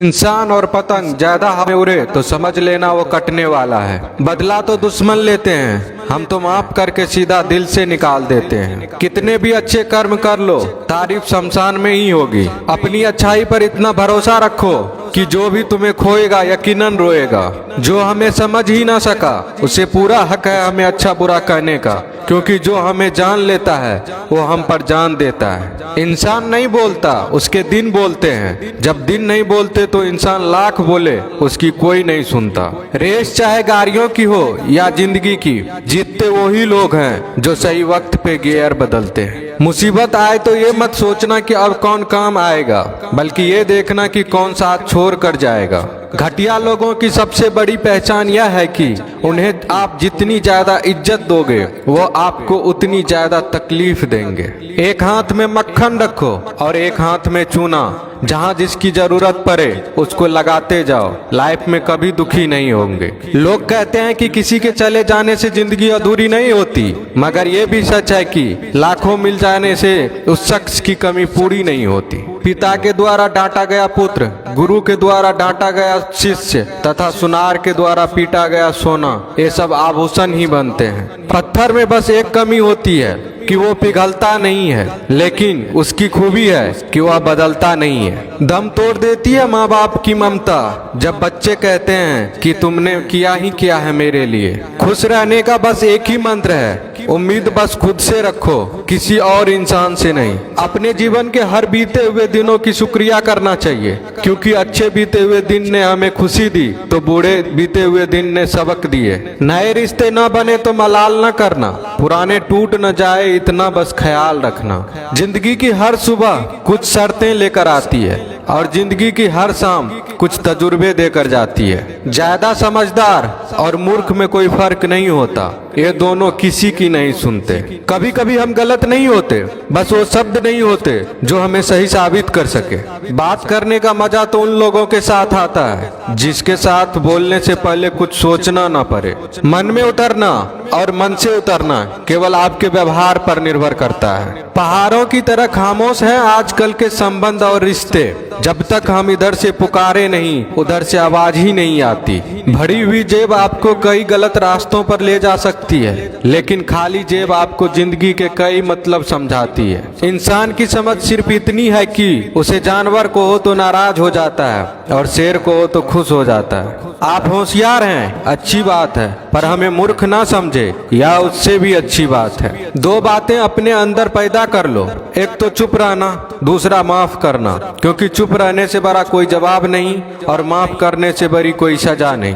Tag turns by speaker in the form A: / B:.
A: इंसान और पतंग ज्यादा हवा में उड़े तो समझ लेना वो कटने वाला है। बदला तो दुश्मन लेते हैं, हम तो माफ करके सीधा दिल से निकाल देते हैं। कितने भी अच्छे कर्म कर लो, तारीफ शमशान में ही होगी। अपनी अच्छाई पर इतना भरोसा रखो कि जो भी तुम्हें खोएगा यकीनन रोएगा। जो हमें समझ ही ना सका उसे पूरा हक है हमें अच्छा बुरा कहने का, क्योंकि जो हमें जान लेता है वो हम पर जान देता है। इंसान नहीं बोलता, उसके दिन बोलते हैं। जब दिन नहीं बोलते तो इंसान लाख बोले उसकी कोई नहीं सुनता। रेस चाहे गाड़ियों की हो या जिंदगी की, जीतते वही लोग हैं जो सही वक्त पे गियर बदलते हैं। मुसीबत आए तो ये मत सोचना कि अब कौन काम आएगा, बल्कि ये देखना कि कौन साथ छोड़ कर जाएगा। घटिया लोगों की सबसे बड़ी पहचान यह है कि उन्हें आप जितनी ज्यादा इज्जत दोगे वो आपको उतनी ज्यादा तकलीफ देंगे। एक हाथ में मक्खन रखो और एक हाथ में चूना। जहाँ जिसकी जरूरत पड़े उसको लगाते जाओ, लाइफ में कभी दुखी नहीं होंगे। लोग कहते हैं कि किसी के चले जाने से जिंदगी अधूरी नहीं होती, मगर ये भी सच है कि लाखों मिल जाने से उस शख्स की कमी पूरी नहीं होती। पिता के द्वारा डांटा गया पुत्र, गुरु के द्वारा डांटा गया शिष्य तथा सुनार के द्वारा पीटा गया सोना, ये सब आभूषण ही बनते हैं। पत्थर में बस एक कमी होती है कि वो पिघलता नहीं है, लेकिन उसकी खूबी है कि वह बदलता नहीं है। दम तोड़ देती है माँ बाप की ममता जब बच्चे कहते हैं कि तुमने किया ही क्या है मेरे लिए। खुश रहने का बस एक ही मंत्र है, उम्मीद बस खुद से रखो, किसी और इंसान से नहीं। अपने जीवन के हर बीते हुए दिनों की शुक्रिया करना चाहिए, क्योंकि अच्छे बीते हुए दिन ने हमें खुशी दी तो बूढ़े बीते हुए दिन ने सबक दिए। नए रिश्ते न बने तो मलाल न करना, पुराने टूट न जाए इतना बस ख्याल रखना। जिंदगी की हर सुबह कुछ शर्तें लेकर आती है और जिंदगी की हर शाम कुछ तजुर्बे देकर जाती है। ज्यादा समझदार और मूर्ख में कोई फर्क नहीं होता, ये दोनों किसी की नहीं सुनते। कभी कभी हम गलत नहीं होते, बस वो शब्द नहीं होते जो हमें सही साबित कर सके। बात करने का मजा तो उन लोगों के साथ आता है जिसके साथ बोलने से पहले कुछ सोचना ना पड़े। मन में उतरना और मन से उतरना केवल आपके व्यवहार पर निर्भर करता है। पहाड़ों की तरह खामोश है आजकल के संबंध और रिश्ते। जब तक हम इधर से पुकारे नहीं उधर से आवाज ही नहीं आती। भरी हुई जेब आपको कई गलत रास्तों पर ले जा सकती है, लेकिन खाली जेब आपको जिंदगी के कई मतलब समझाती है। इंसान की समझ सिर्फ इतनी है कि उसे जानवर को हो तो नाराज हो जाता है और शेर को हो तो खुश हो जाता है। आप होशियार हैं, अच्छी बात है, पर हमें मूर्ख ना समझे या उससे भी अच्छी बात है। दो बातें अपने अंदर पैदा कर लो, एक तो चुप रहना, दूसरा माफ करना, क्योंकि चुप रहने से बड़ा कोई जवाब नहीं और माफ करने से बड़ी कोई सजा नहीं।